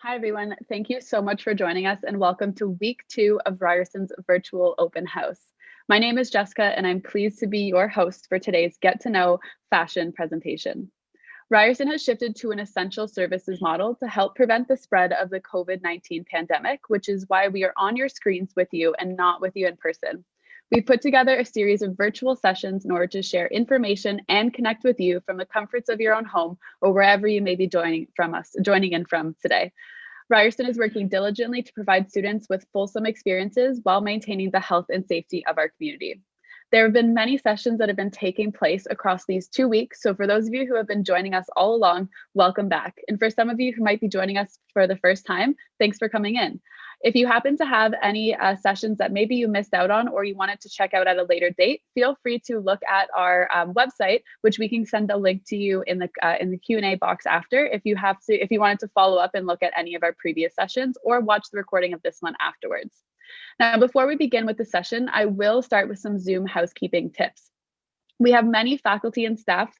Hi, everyone. Thank you so much for joining us and welcome to week 2 of Ryerson's virtual open house. My name is Jessica and I'm pleased to be your host for today's Get to Know Fashion presentation. Ryerson has shifted to an essential services model to help prevent the spread of the COVID-19 pandemic, which is why we are on your screens with you and not with you in person. We've put together a series of virtual sessions in order to share information and connect with you from the comforts of your own home or wherever you may be joining in from today. Ryerson is working diligently to provide students with fulsome experiences while maintaining the health and safety of our community. There have been many sessions that have been taking place across these 2 weeks. So for those of you who have been joining us all along, welcome back. And for some of you who might be joining us for the first time, thanks for coming in. If you happen to have any sessions that maybe you missed out on or you wanted to check out at a later date, feel free to look at our website, which we can send a link to you in the Q&A box after if you wanted to follow up and look at any of our previous sessions or watch the recording of this one afterwards. Now, before we begin with the session, I will start with some Zoom housekeeping tips. We have many faculty and staff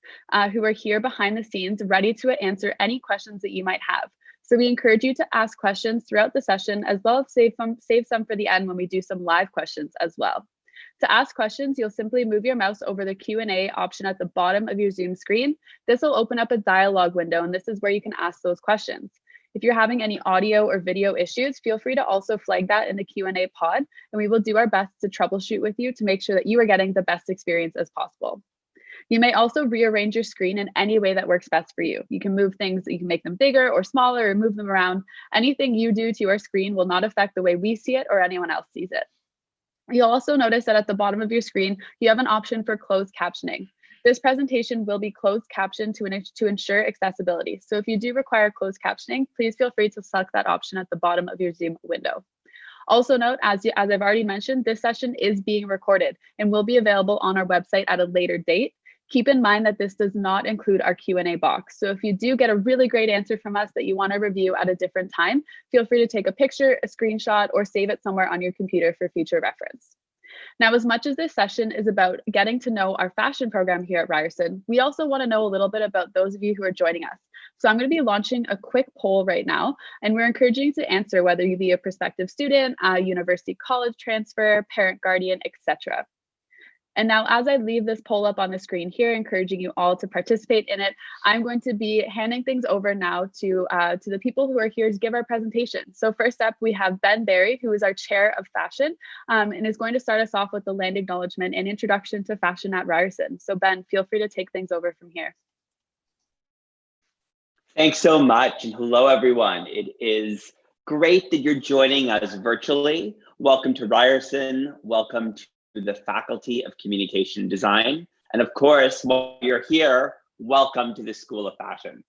who are here behind the scenes ready to answer any questions that you might have. So we encourage you to ask questions throughout the session, as well as save some for the end when we do some live questions as well. To ask questions, you'll simply move your mouse over the Q&A option at the bottom of your Zoom screen. This will open up a dialog window, and this is where you can ask those questions. If you're having any audio or video issues, feel free to also flag that in the Q&A pod, and we will do our best to troubleshoot with you to make sure that you are getting the best experience as possible. You may also rearrange your screen in any way that works best for you. You can move things, you can make them bigger or smaller or move them around. Anything you do to your screen will not affect the way we see it or anyone else sees it. You'll also notice that at the bottom of your screen, you have an option for closed captioning. This presentation will be closed captioned to ensure accessibility. So if you do require closed captioning, please feel free to select that option at the bottom of your Zoom window. Also note, as I've already mentioned, this session is being recorded and will be available on our website at a later date. Keep in mind that this does not include our Q&A box. So if you do get a really great answer from us that you want to review at a different time, feel free to take a picture, a screenshot, or save it somewhere on your computer for future reference. Now, as much as this session is about getting to know our fashion program here at Ryerson, we also want to know a little bit about those of you who are joining us. So I'm going to be launching a quick poll right now, and we're encouraging you to answer whether you be a prospective student, a university college transfer, parent, guardian, etc. And now, as I leave this poll up on the screen here, encouraging you all to participate in it, I'm going to be handing things over now to the people who are here to give our presentation. So first up, we have Ben Barry, who is our chair of fashion, and is going to start us off with the land acknowledgement and introduction to fashion at Ryerson. So Ben, feel free to take things over from here. Thanks so much, and hello, everyone. It is great that you're joining us virtually. Welcome to Ryerson. Welcome to the Faculty of Communication Design. And of course, while you're here, welcome to the School of Fashion.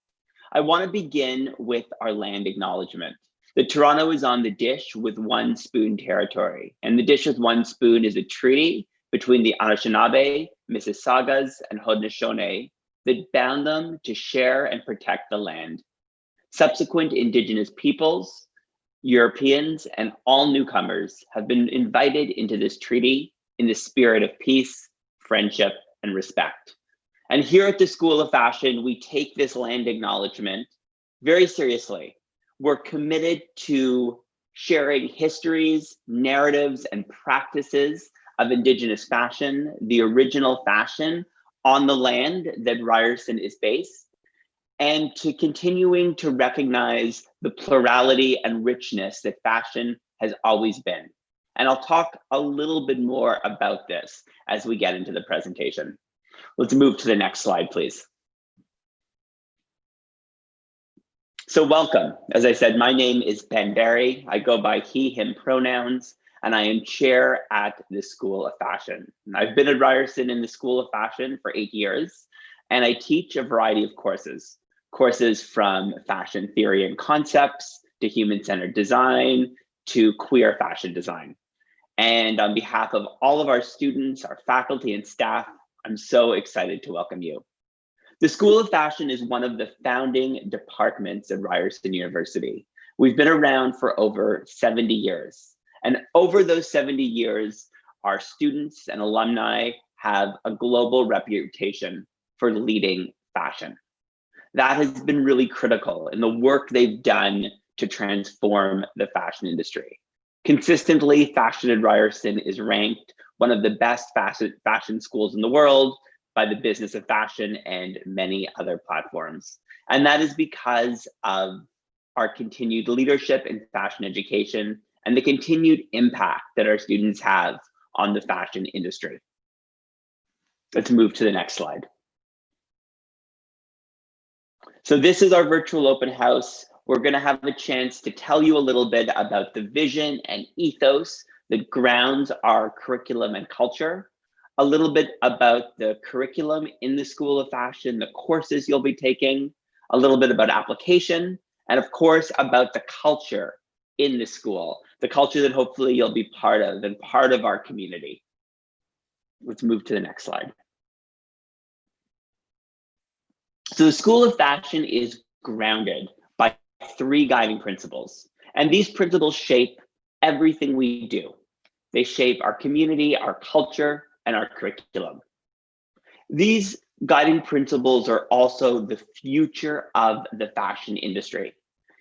I want to begin with our land acknowledgement. The Toronto is on the dish with one spoon territory, and the dish with one spoon is a treaty between the Anishinaabe, Mississaugas, and Haudenosaunee that bound them to share and protect the land. Subsequent Indigenous peoples, Europeans, and all newcomers have been invited into this treaty in the spirit of peace, friendship, and respect. And here at the School of Fashion, we take this land acknowledgement very seriously. We're committed to sharing histories, narratives, and practices of Indigenous fashion, the original fashion on the land that Ryerson is based, and to continuing to recognize the plurality and richness that fashion has always been. And I'll talk a little bit more about this as we get into the presentation. Let's move to the next slide, please. So welcome. As I said, my name is Ben Barry. I go by he, him pronouns, and I am chair at the School of Fashion. I've been at Ryerson in the School of Fashion for 8 years, and I teach a variety of courses from fashion theory and concepts to human-centered design to queer fashion design. And on behalf of all of our students, our faculty and staff, I'm so excited to welcome you. The School of Fashion is one of the founding departments at Ryerson University. We've been around for over 70 years. And over those 70 years, our students and alumni have a global reputation for leading fashion. That has been really critical in the work they've done to transform the fashion industry. Consistently, fashion at Ryerson is ranked one of the best fashion schools in the world by the Business of Fashion and many other platforms. And that is because of our continued leadership in fashion education and the continued impact that our students have on the fashion industry. Let's move to the next slide. So this is our virtual open house. We're going to have a chance to tell you a little bit about the vision and ethos that grounds our curriculum and culture, a little bit about the curriculum in the School of Fashion, the courses you'll be taking, a little bit about application, and of course, about the culture in the school, the culture that hopefully you'll be part of and part of our community. Let's move to the next slide. So the School of Fashion is grounded by 3 guiding principles, and these principles shape everything we do. They shape our community, our culture, and our curriculum. These guiding principles are also the future of the fashion industry.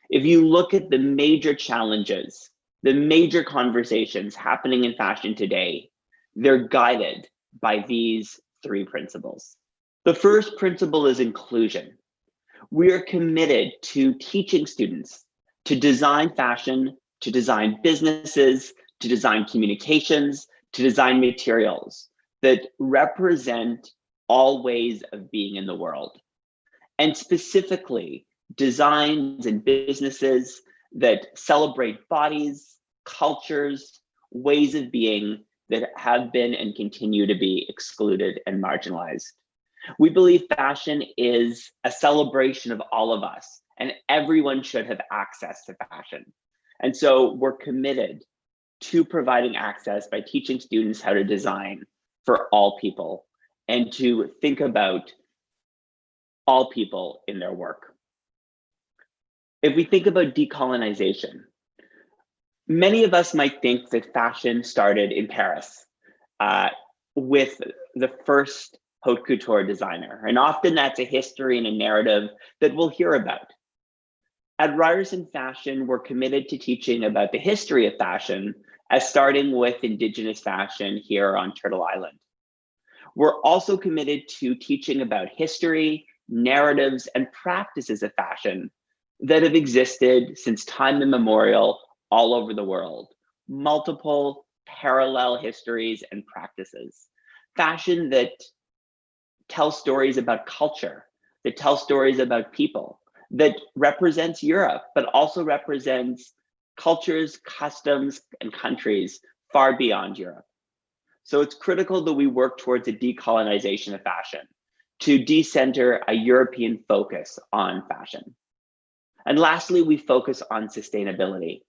If you look at the major challenges, the major conversations happening in fashion today, they're guided by these 3 principles. The first principle is inclusion. We are committed to teaching students to design fashion, to design businesses, to design communications, to design materials that represent all ways of being in the world. And specifically, designs and businesses that celebrate bodies, cultures, ways of being that have been and continue to be excluded and marginalized. We believe fashion is a celebration of all of us, and everyone should have access to fashion. And so we're committed to providing access by teaching students how to design for all people and to think about all people in their work. If we think about decolonization, many of us might think that fashion started in Paris with the first haute couture designer. And often that's a history and a narrative that we'll hear about. At Ryerson Fashion, we're committed to teaching about the history of fashion as starting with Indigenous fashion here on Turtle Island. We're also committed to teaching about history, narratives, and practices of fashion that have existed since time immemorial all over the world. Multiple parallel histories and practices. Fashion that tells stories about culture, that tells stories about people, that represents Europe, but also represents cultures, customs, and countries far beyond Europe. So it's critical that we work towards a decolonization of fashion, to decenter a European focus on fashion. And lastly, we focus on sustainability.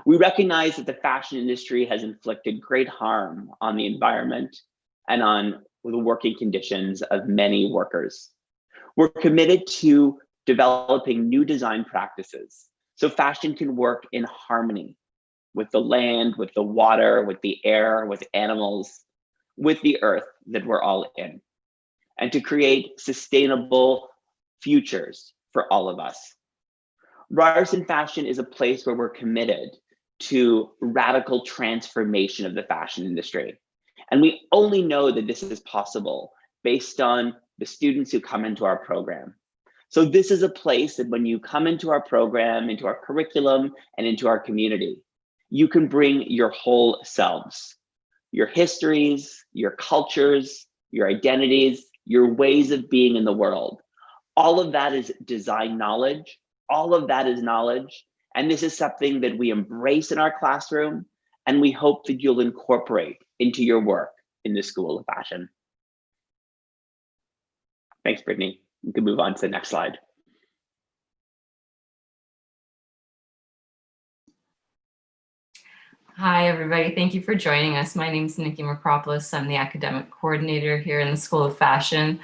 We recognize that the fashion industry has inflicted great harm on the environment and on the working conditions of many workers. We're committed to developing new design practices so fashion can work in harmony with the land, with the water, with the air, with animals, with the earth that we're all in, and to create sustainable futures for all of us. Ryerson Fashion is a place where we're committed to radical transformation of the fashion industry. And we only know that this is possible based on the students who come into our program. So this is a place that when you come into our program, into our curriculum, and into our community, you can bring your whole selves, your histories, your cultures, your identities, your ways of being in the world. All of that is design knowledge. All of that is knowledge. And this is something that we embrace in our classroom, and we hope that you'll incorporate into your work in the School of Fashion. Thanks, Brittany. You can move on to the next slide. Hi, everybody. Thank you for joining us. My name is Nikki Macropolis. I'm the academic coordinator here in the School of Fashion.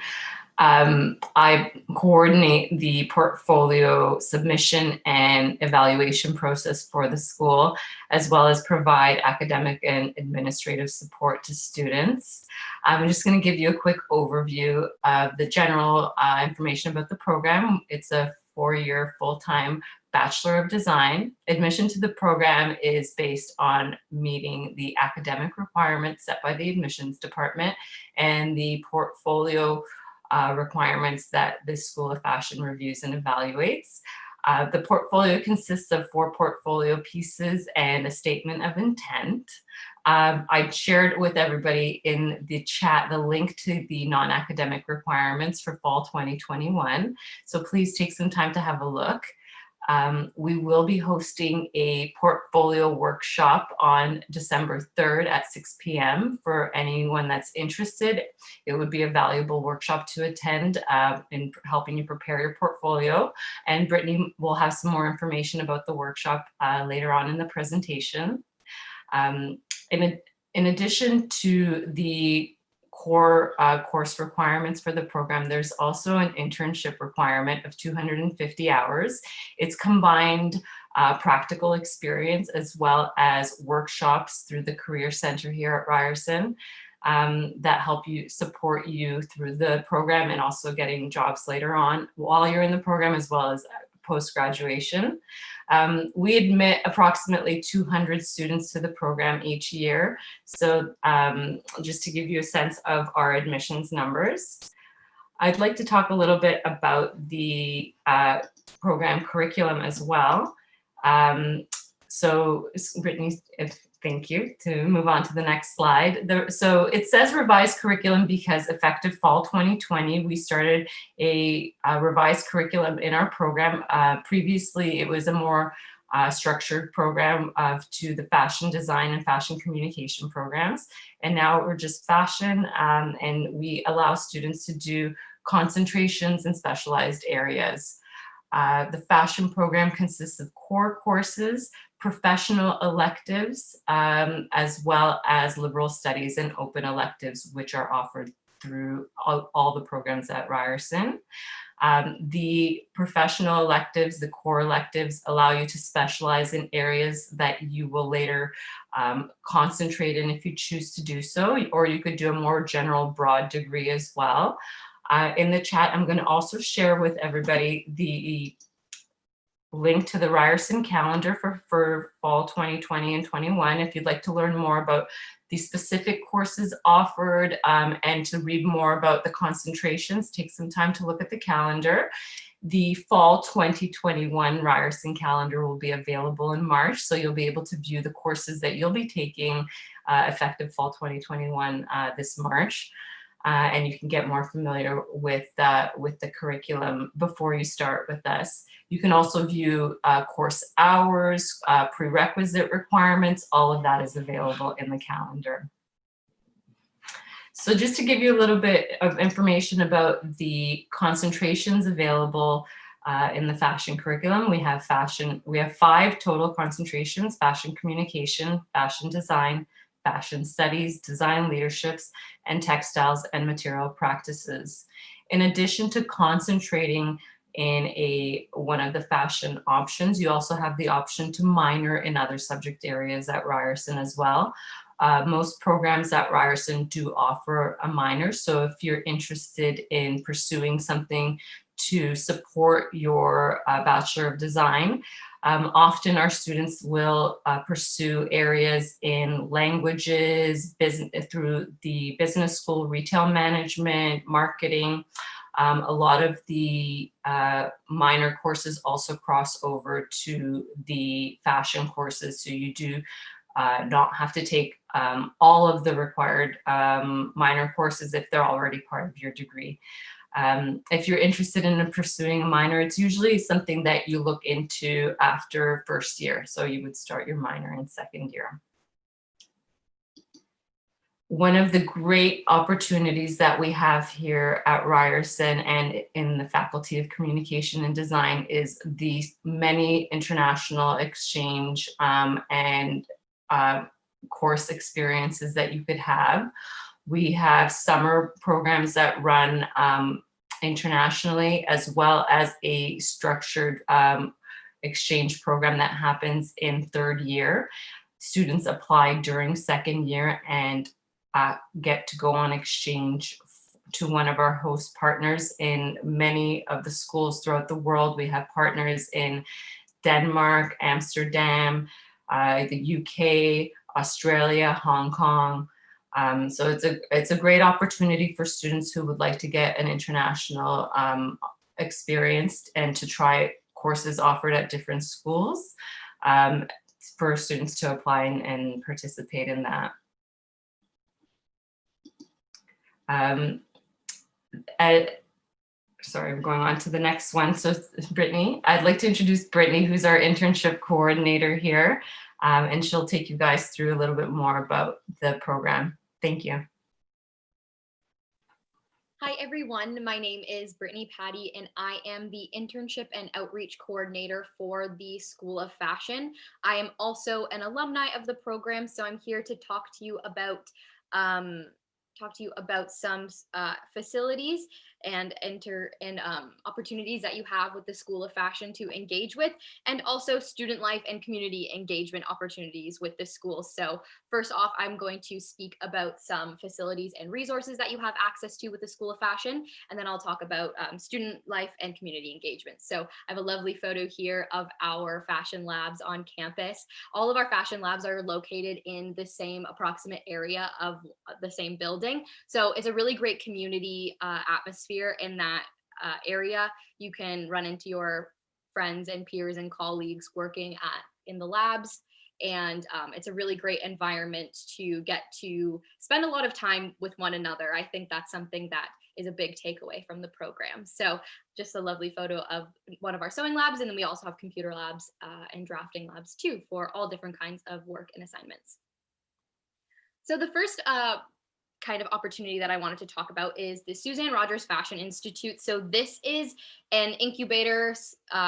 I coordinate the portfolio submission and evaluation process for the school, as well as provide academic and administrative support to students. I'm just going to give you a quick overview of the general information about the program. It's a 4-year full-time Bachelor of Design. Admission to the program is based on meeting the academic requirements set by the admissions department and the portfolio requirements that the School of Fashion reviews and evaluates. The portfolio consists of 4 portfolio pieces and a statement of intent. I shared with everybody in the chat the link to the non-academic requirements for fall 2021. So please take some time to have a look. We will be hosting a portfolio workshop on December 3rd at 6 p.m. for anyone that's interested. It would be a valuable workshop to attend in helping you prepare your portfolio. And Brittany will have some more information about the workshop later on in the presentation. In addition to the core course requirements for the program, there's also an internship requirement of 250 hours. It's combined practical experience as well as workshops through the Career Center here at Ryerson that help you support you through the program and also getting jobs later on while you're in the program as well as post-graduation. We admit approximately 200 students to the program each year. So just to give you a sense of our admissions numbers, I'd like to talk a little bit about the program curriculum as well. So Brittany, thank you. To move on to the next slide. So it says revised curriculum because effective fall 2020, we started a revised curriculum in our program. Previously, it was a more structured program to the fashion design and fashion communication programs. And now we're just fashion, and we allow students to do concentrations in specialized areas. The fashion program consists of core courses, professional electives, as well as liberal studies and open electives, which are offered through all the programs at Ryerson. The professional electives, the core electives, allow you to specialize in areas that you will later concentrate in if you choose to do so, or you could do a more general broad degree as well. In the chat, I'm going to also share with everybody the link to the Ryerson calendar for fall 2020 and 21. If you'd like to learn more about the specific courses offered and to read more about the concentrations, take some time to look at the calendar. The fall 2021 Ryerson calendar will be available in March, so you'll be able to view the courses that you'll be taking effective fall 2021 this March. And you can get more familiar with the curriculum before you start with us. You can also view course hours, prerequisite requirements, all of that is available in the calendar. So just to give you a little bit of information about the concentrations available in the fashion curriculum, we have 5 total concentrations: fashion communication, fashion design, fashion studies, design leaderships, and textiles and material practices. In addition to concentrating in one of the fashion options, you also have the option to minor in other subject areas at Ryerson as well. Most programs at Ryerson do offer a minor, so if you're interested in pursuing something to support your Bachelor of Design, often our students will pursue areas in languages, through the business school, retail management, marketing. A lot of the minor courses also cross over to the fashion courses, so you do not have to take all of the required minor courses if they're already part of your degree. If you're interested in pursuing a minor, it's usually something that you look into after first year. So you would start your minor in second year. One of the great opportunities that we have here at Ryerson and in the Faculty of Communication and Design is the many international exchange and course experiences that you could have. We have summer programs that run internationally, as well as a structured exchange program that happens in third year. Students apply during second year and get to go on exchange to one of our host partners in many of the schools throughout the world. We have partners in Denmark, Amsterdam, the UK, Australia, Hong Kong. So it's a great opportunity for students who would like to get an international experience and to try courses offered at different schools, for students to apply and participate in that. Sorry, I'm going on to the next one. So Brittany, I'd like to introduce Brittany, who's our internship coordinator here, and she'll take you guys through a little bit more about the program. Thank you. Hi everyone, my name is Brittany Patty and I am the Internship and Outreach Coordinator for the School of Fashion. I am also an alumni of the program, so I'm here to talk to you about some facilities and opportunities that you have with the School of Fashion to engage with, and also student life and community engagement opportunities with the school. So first off, I'm going to speak about some facilities and resources that you have access to with the School of Fashion, and then I'll talk about student life and community engagement. So I have a lovely photo here of our fashion labs on campus. All of our fashion labs are located in the same approximate area of the same building. So it's a really great community atmosphere in that area. You can run into your friends and peers and colleagues working in the labs. And it's a really great environment to get to spend a lot of time with one another. I think that's something that is a big takeaway from the program. So just a lovely photo of one of our sewing labs. And then we also have computer labs and drafting labs too, for all different kinds of work and assignments. So the first kind of opportunity that I wanted to talk about is the Suzanne Rogers Fashion Institute. So this is an incubator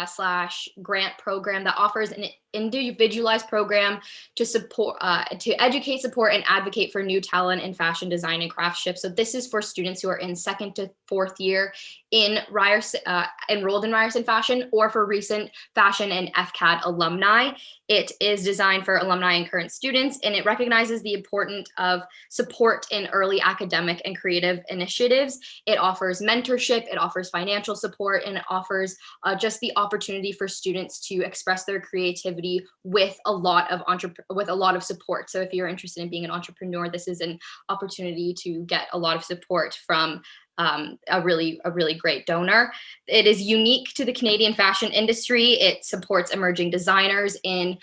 slash grant program that offers an individualized program to support, to educate, support, and advocate for new talent in fashion design and craftsmanship. So this is for students who are in 2nd to 4th year in Ryerson, enrolled in Ryerson Fashion, or for recent fashion and FCAD alumni. It is designed for alumni and current students, and it recognizes the importance of support in early academic and creative initiatives. It offers mentorship, it offers financial support, and it offers just the opportunity for students to express their creativity with a lot of support. So if you're interested in being an entrepreneur, this is an opportunity to get a lot of support from a really great donor. It is unique to the Canadian fashion industry. It supports emerging designers in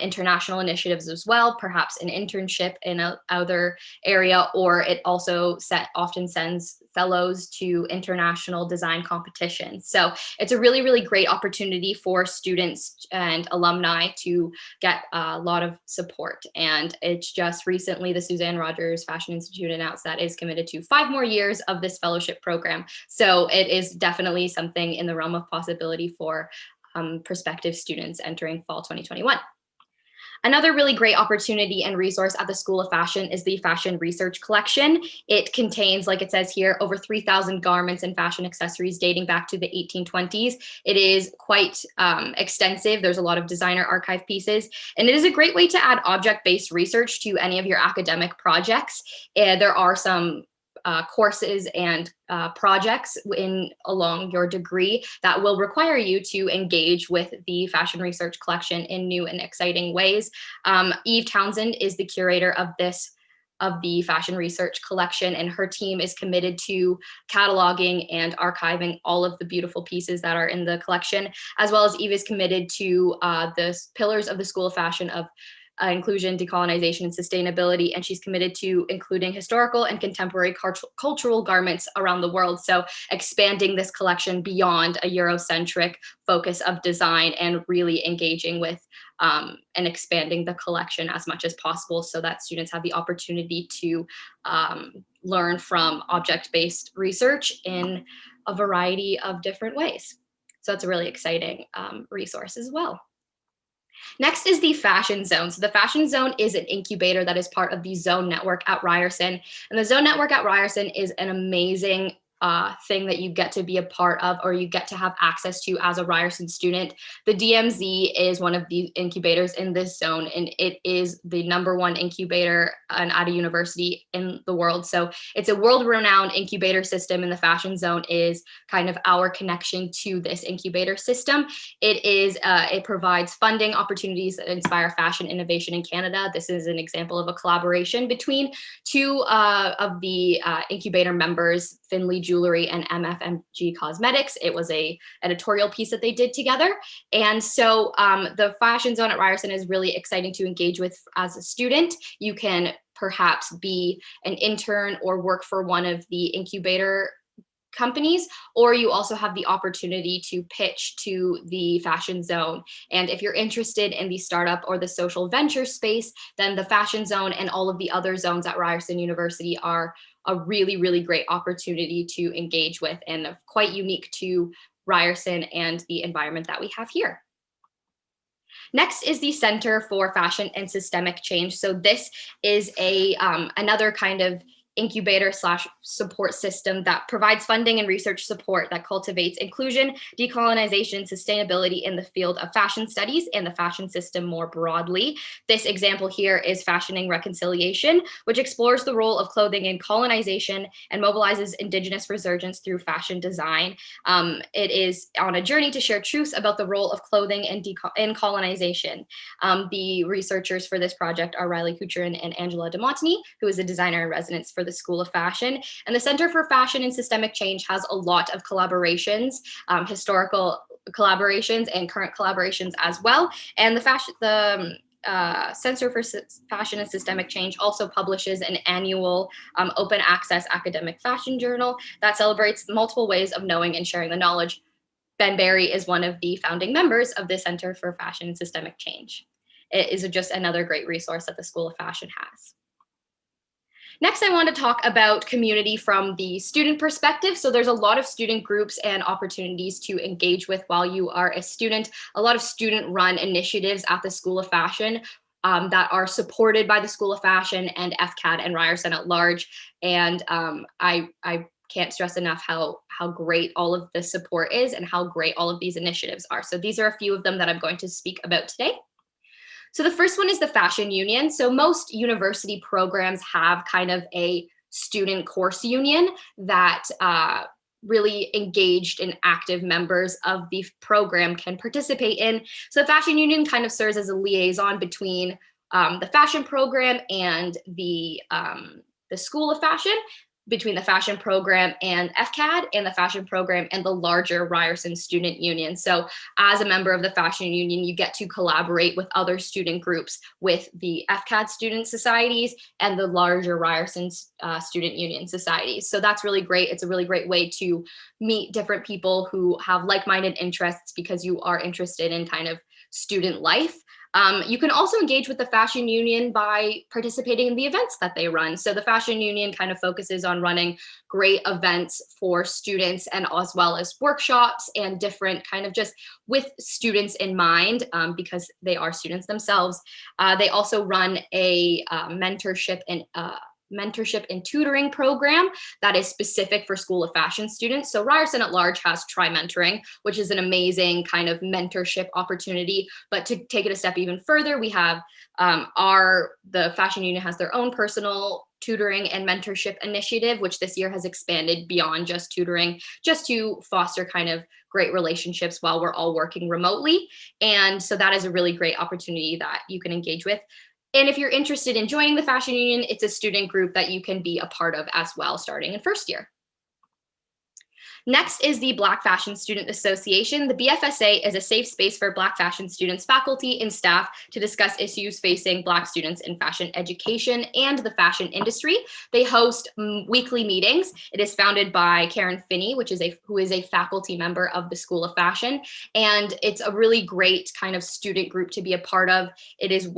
international initiatives as well, perhaps an internship in other area, or it also often sends fellows to international design competitions. So it's a really great opportunity for students and alumni to get a lot of support. And it's just recently the Suzanne Rogers Fashion Institute announced that is committed to 5 more years of this fellowship program. So it is definitely something in the realm of possibility for prospective students entering fall 2021. Another really great opportunity and resource at the School of Fashion is the Fashion Research Collection. It contains, like it says here, over 3,000 garments and fashion accessories dating back to the 1820s. It is quite extensive. There's a lot of designer archive pieces, and it is a great way to add object-based research to any of your academic projects. There are some courses and projects along your degree that will require you to engage with the Fashion Research Collection in new and exciting ways. Eve Townsend is the curator of the Fashion Research Collection, and her team is committed to cataloging and archiving all of the beautiful pieces that are in the collection, as well as Eve is committed to the pillars of the School of Fashion of inclusion, decolonization, and sustainability, and she's committed to including historical and contemporary cultural garments around the world. So expanding this collection beyond a Eurocentric focus of design and really engaging with and expanding the collection as much as possible so that students have the opportunity to learn from object-based research in a variety of different ways. So it's a really exciting resource as well. Next is the Fashion Zone. So the Fashion Zone is an incubator that is part of the Zone Network at Ryerson. And the Zone Network at Ryerson is an amazing thing that you get to be a part of, or you get to have access to as a Ryerson student. The DMZ is one of the incubators in this zone, and it is the #1 incubator at a university in the world. So it's a world-renowned incubator system, and the fashion zone is kind of our connection to this incubator system. It provides funding opportunities that inspire fashion innovation in Canada. This is an example of a collaboration between two of the incubator members, Finley Jewelry and MFMG Cosmetics. It was a editorial piece that they did together. And so the fashion zone at Ryerson is really exciting to engage with as a student. You can perhaps be an intern or work for one of the incubator companies, or you also have the opportunity to pitch to the fashion zone. And if you're interested in the startup or the social venture space, then the fashion zone and all of the other zones at Ryerson University are a really, really great opportunity to engage with, and quite unique to Ryerson and the environment that we have here. Next is the Center for Fashion and Systemic Change. So this is another kind of incubator / support system that provides funding and research support that cultivates inclusion, decolonization, sustainability in the field of fashion studies and the fashion system more broadly. This example here is Fashioning Reconciliation, which explores the role of clothing in colonization and mobilizes Indigenous resurgence through fashion design. It is on a journey to share truths about the role of clothing in colonization. The researchers for this project are Riley Kucherin and Angela DeMontany, who is a designer in residence for the School of Fashion. And the Center for Fashion and Systemic Change has a lot of collaborations, historical collaborations and current collaborations as well. And the Center for Fashion and Systemic Change also publishes an annual open access academic fashion journal that celebrates multiple ways of knowing and sharing the knowledge. Ben Barry is one of the founding members of the Center for Fashion and Systemic Change. It is just another great resource that the School of Fashion has. Next, I want to talk about community from the student perspective. So there's a lot of student groups and opportunities to engage with while you are a student. A lot of student-run initiatives at the School of Fashion that are supported by the School of Fashion and FCAD and Ryerson at large. And I can't stress enough how great all of the support is and how great all of these initiatives are. So these are a few of them that I'm going to speak about today. So the first one is the Fashion Union. So most university programs have kind of a student course union that really engaged and active members of the program can participate in. So the Fashion Union kind of serves as a liaison between the fashion program and the School of Fashion, between the fashion program and FCAD, and the fashion program and the larger Ryerson Student Union. So as a member of the Fashion Union, you get to collaborate with other student groups, with the FCAD student societies and the larger Ryerson Student Union societies. So that's really great. It's a really great way to meet different people who have like-minded interests because you are interested in kind of student life. You can also engage with the Fashion Union by participating in the events that they run. So the Fashion Union kind of focuses on running great events for students, and as well as workshops and different kind of just with students in mind, because they are students themselves. They also run a mentorship and tutoring program that is specific for School of Fashion students. So Ryerson at large has Tri-Mentoring, which is an amazing kind of mentorship opportunity. But to take it a step even further, we have the Fashion Union has their own personal tutoring and mentorship initiative, which this year has expanded beyond just tutoring, just to foster kind of great relationships while we're all working remotely. And so that is a really great opportunity that you can engage with. And if you're interested in joining the Fashion Union, it's a student group that you can be a part of as well, starting in first year. Next is the Black Fashion Student Association. The BFSA is a safe space for Black fashion students, faculty, and staff to discuss issues facing Black students in fashion education and the fashion industry. They host weekly meetings. It is founded by Karen Finney, who is a faculty member of the School of Fashion. And it's a really great kind of student group to be a part of. It is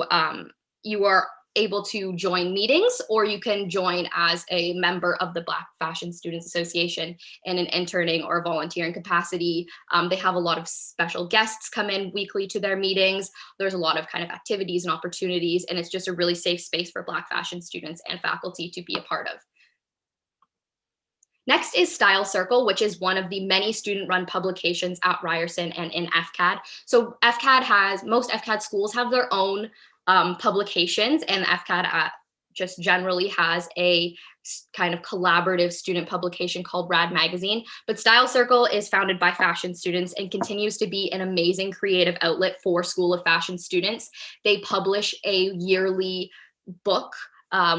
you are able to join meetings, or you can join as a member of the Black Fashion Students Association in an interning or volunteering capacity. They have a lot of special guests come in weekly to their meetings. There's a lot of kind of activities and opportunities, and it's just a really safe space for Black fashion students and faculty to be a part of. Next is Style Circle, which is one of the many student-run publications at Ryerson and in FCAD. So most FCAD schools have their own publications, and FCAD just generally has a kind of collaborative student publication called Rad Magazine. But Style Circle is founded by fashion students and continues to be an amazing creative outlet for School of Fashion students. They publish a yearly book,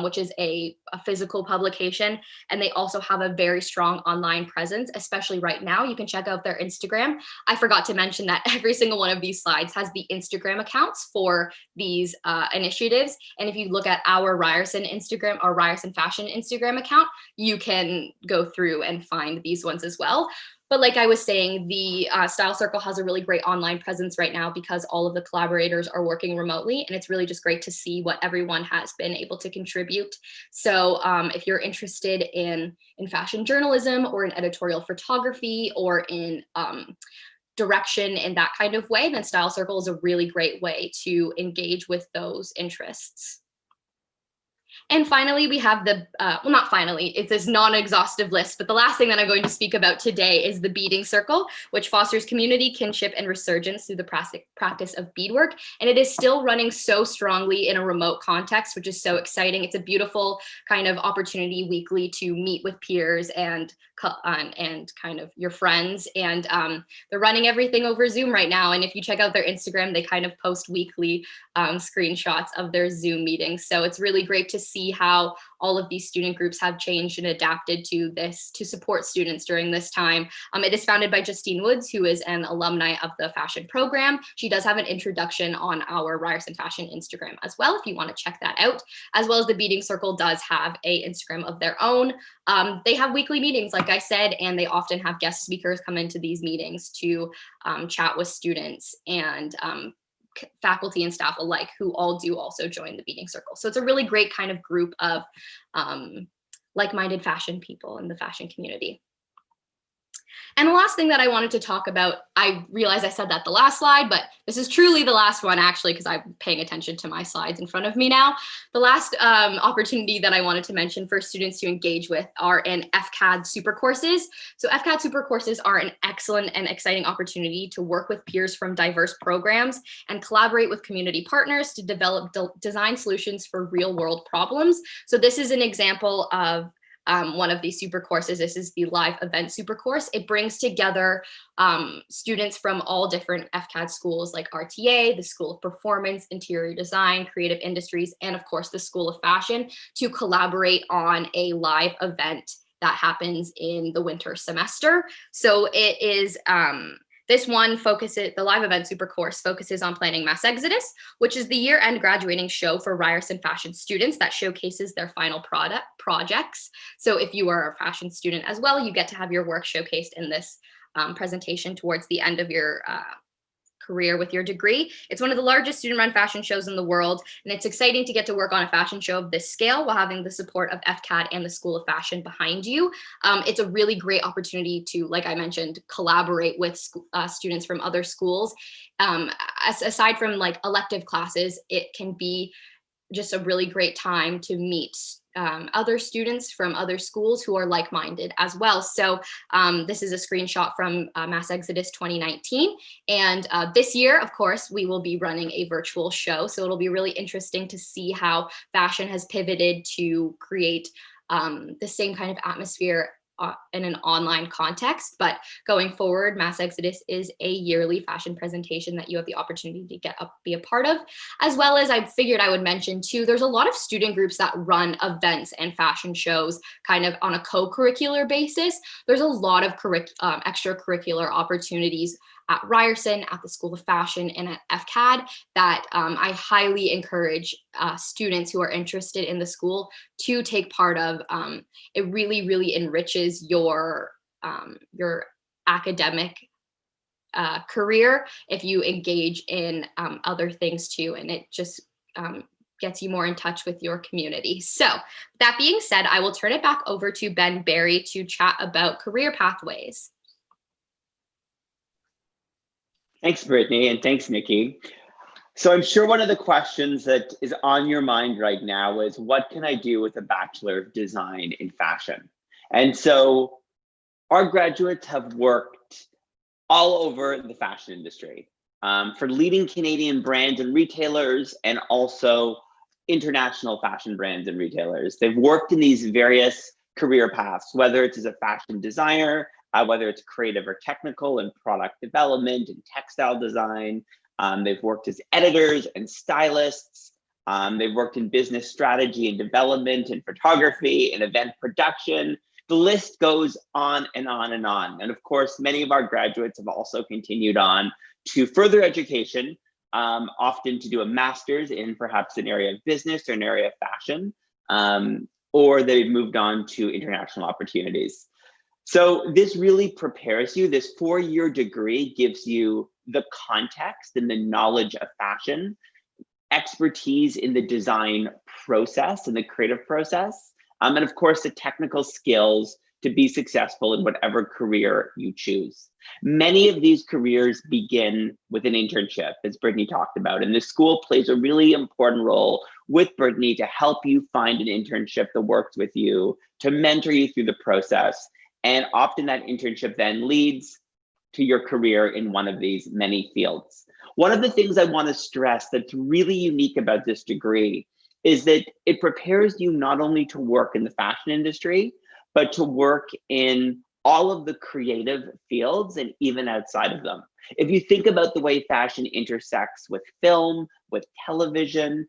which is a physical publication, and they also have a very strong online presence, especially right now. You can check out their Instagram. I forgot to mention that every single one of these slides has the Instagram accounts for these initiatives. And if you look at our Ryerson Instagram, our Ryerson Fashion Instagram account, you can go through and find these ones as well. But like I was saying, the Style Circle has a really great online presence right now because all of the collaborators are working remotely, and it's really just great to see what everyone has been able to contribute. So if you're interested in fashion journalism or in editorial photography or in direction in that kind of way, then Style Circle is a really great way to engage with those interests. And finally, we have well, not finally, it's this non-exhaustive list, but the last thing that I'm going to speak about today is the Beading Circle, which fosters community, kinship, and resurgence through the practice of beadwork. And it is still running so strongly in a remote context, which is so exciting. It's a beautiful kind of opportunity weekly to meet with peers and kind of your friends. And they're running everything over Zoom right now. And if you check out their Instagram, they kind of post weekly screenshots of their Zoom meetings. So it's really great to see how all of these student groups have changed and adapted to this to support students during this time. It is founded by Justine Woods, who is an alumni of the fashion program. She does have an introduction on our Ryerson Fashion Instagram as well, if you want to check that out, as well as the Beading Circle does have a Instagram of their own. They have weekly meetings, like I said, and they often have guest speakers come into these meetings to chat with students and faculty and staff alike, who all do also join the Beading Circle. So it's a really great kind of group of like-minded fashion people in the fashion community. And the last thing that I wanted to talk about, I realize I said that the last slide, but this is truly the last one actually, because I'm paying attention to my slides in front of me now. The last opportunity that I wanted to mention for students to engage with are in FCAD super courses. So FCAD super courses are an excellent and exciting opportunity to work with peers from diverse programs and collaborate with community partners to develop design solutions for real world problems. So this is an example of one of these super courses. This is the live event super course. It brings together students from all different FCAD schools like RTA, the School of Performance, Interior Design, Creative Industries, and of course the School of Fashion to collaborate on a live event that happens in the winter semester. So it is, this one the live event super course focuses on planning mass exodus, which is the year-end graduating show for Ryerson fashion students that showcases their final projects. So if you are a fashion student as well, you get to have your work showcased in this presentation towards the end of your career with your degree. It's one of the largest student-run fashion shows in the world, and it's exciting to get to work on a fashion show of this scale while having the support of FCAD and the School of Fashion behind you. It's a really great opportunity to, like I mentioned, collaborate with students from other schools. Aside from like elective classes, it can be just a really great time to meet other students from other schools who are like-minded as well. So this is a screenshot from Mass Exodus 2019. And this year, of course, we will be running a virtual show. So it'll be really interesting to see how fashion has pivoted to create the same kind of atmosphere in an online context. But going forward, Mass Exodus is a yearly fashion presentation that you have the opportunity to be a part of, as well as I figured I would mention too, there's a lot of student groups that run events and fashion shows kind of on a co-curricular basis. There's a lot of extracurricular opportunities at Ryerson, at the School of Fashion, and at FCAD that I highly encourage students who are interested in the school to take part of. It really, really enriches your academic career if you engage in other things too, and it just gets you more in touch with your community. So that being said, I will turn it back over to Ben Barry to chat about career pathways. Thanks, Brittany, and thanks, Nikki. So I'm sure one of the questions that is on your mind right now is, what can I do with a Bachelor of Design in Fashion? And so our graduates have worked all over the fashion industry, for leading Canadian brands and retailers, and also international fashion brands and retailers. They've worked in these various career paths, whether it's as a fashion designer, whether it's creative or technical and product development and textile design. They've worked as editors and stylists. They've worked in business strategy and development and photography and event production. The list goes on and on and on. And of course, many of our graduates have also continued on to further education, often to do a master's in perhaps an area of business or an area of fashion, or they've moved on to international opportunities. So this really prepares you. This 4-year degree gives you the context and the knowledge of fashion, expertise in the design process and the creative process, and of course, the technical skills to be successful in whatever career you choose. Many of these careers begin with an internship, as Brittany talked about, and the school plays a really important role with Brittany to help you find an internship that works with you, to mentor you through the process. And often that internship then leads to your career in one of these many fields. One of the things I want to stress that's really unique about this degree is that it prepares you not only to work in the fashion industry, but to work in all of the creative fields and even outside of them. If you think about the way fashion intersects with film, with television,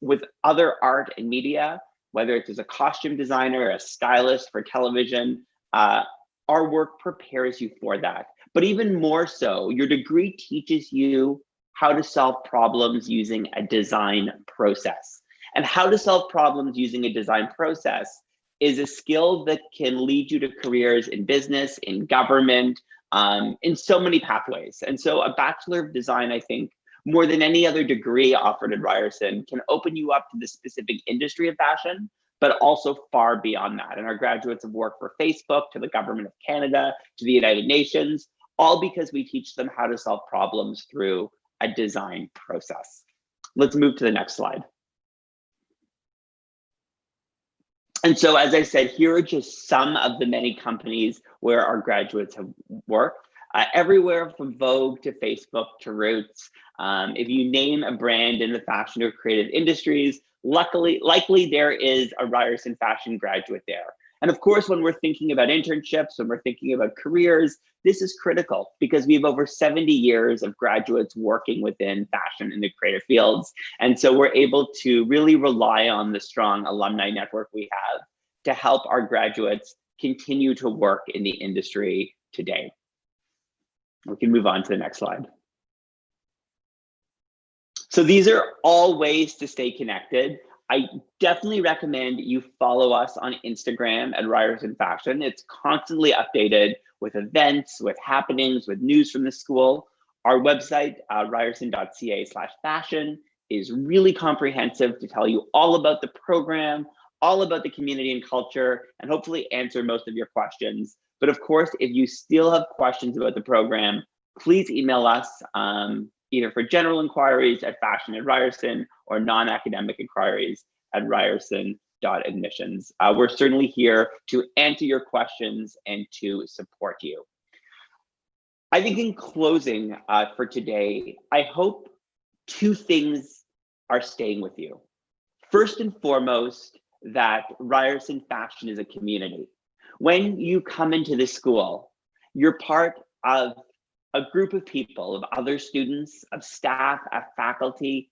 with other art and media, whether it's as a costume designer, a stylist for television, our work prepares you for that. But even more so, your degree teaches you how to solve problems using a design process. And how to solve problems using a design process is a skill that can lead you to careers in business, in government, in so many pathways. And so a Bachelor of Design, I think, more than any other degree offered at Ryerson, can open you up to the specific industry of fashion, but also far beyond that. And our graduates have worked for Facebook, to the Government of Canada, to the United Nations, all because we teach them how to solve problems through a design process. Let's move to the next slide. And so, as I said, here are just some of the many companies where our graduates have worked, everywhere from Vogue to Facebook to Roots. If you name a brand in the fashion or creative industries, likely there is a Ryerson fashion graduate there. And of course, when we're thinking about internships, when we're thinking about careers, this is critical because we have over 70 years of graduates working within fashion in the creative fields. And so we're able to really rely on the strong alumni network we have to help our graduates continue to work in the industry today. We can move on to the next slide. So these are all ways to stay connected. I definitely recommend you follow us on Instagram at Ryerson Fashion. It's constantly updated with events, with happenings, with news from the school. Our website, ryerson.ca/fashion, is really comprehensive to tell you all about the program, all about the community and culture, and hopefully answer most of your questions. But of course, if you still have questions about the program, please email us either for general inquiries at fashion@Ryerson or non-academic inquiries at ryerson.admissions. We're certainly here to answer your questions and to support you. I think in closing for today, I hope two things are staying with you. First and foremost, that Ryerson Fashion is a community. When you come into this school, you're part of a group of people, of other students, of staff, of faculty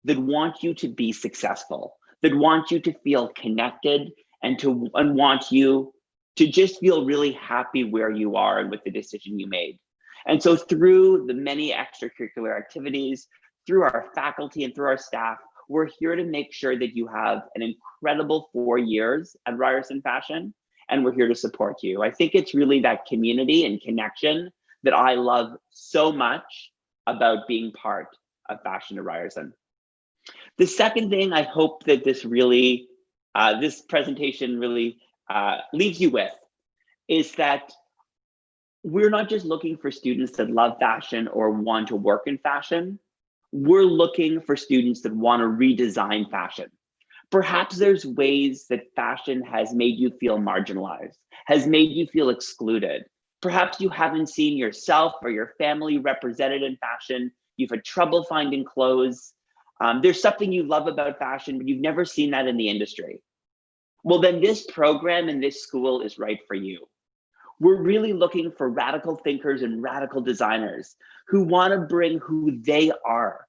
that want you to be successful, that want you to feel connected and want you to just feel really happy where you are and with the decision you made. And so through the many extracurricular activities, through our faculty and through our staff, we're here to make sure that you have an incredible 4 years at Ryerson Fashion, and we're here to support you. I think it's really that community and connection that I love so much about being part of Fashion at Ryerson. The second thing I hope that this presentation really leaves you with is that we're not just looking for students that love fashion or want to work in fashion. We're looking for students that want to redesign fashion. Perhaps there's ways that fashion has made you feel marginalized, has made you feel excluded. Perhaps you haven't seen yourself or your family represented in fashion. You've had trouble finding clothes. There's something you love about fashion, but you've never seen that in the industry. Well, then this program and this school is right for you. We're really looking for radical thinkers and radical designers who want to bring who they are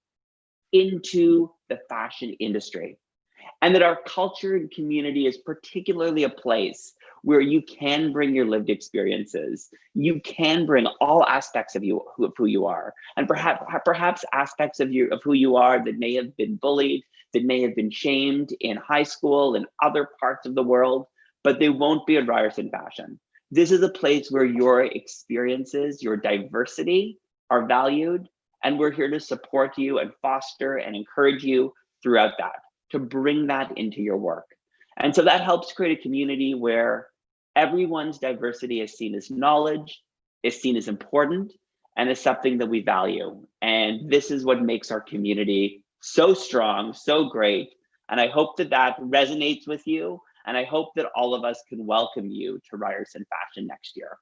into the fashion industry. And that our culture and community is particularly a place where you can bring your lived experiences. You can bring all aspects of you, of who you are, and perhaps aspects of who you are that may have been bullied, that may have been shamed in high school and other parts of the world, but they won't be at Ryerson Fashion. This is a place where your experiences, your diversity are valued, and we're here to support you and foster and encourage you throughout that, to bring that into your work. And so that helps create a community where everyone's diversity is seen as knowledge, is seen as important, and is something that we value. And this is what makes our community so strong, so great. And I hope that that resonates with you. And I hope that all of us can welcome you to Ryerson Fashion next year.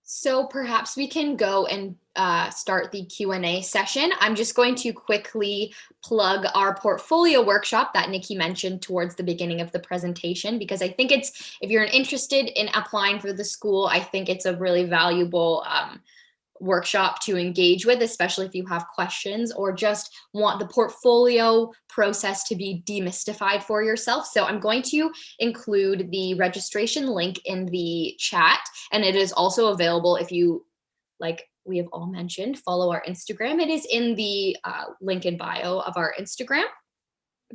So perhaps we can go and start the Q&A session. I'm just going to quickly plug our portfolio workshop that Nikki mentioned towards the beginning of the presentation, because I think it's, if you're interested in applying for the school, I think it's a really valuable workshop to engage with, especially if you have questions or just want the portfolio process to be demystified for yourself. So I'm going to include the registration link in the chat, and it is also available if you, like we have all mentioned, follow our Instagram. It is in the link in bio of our Instagram,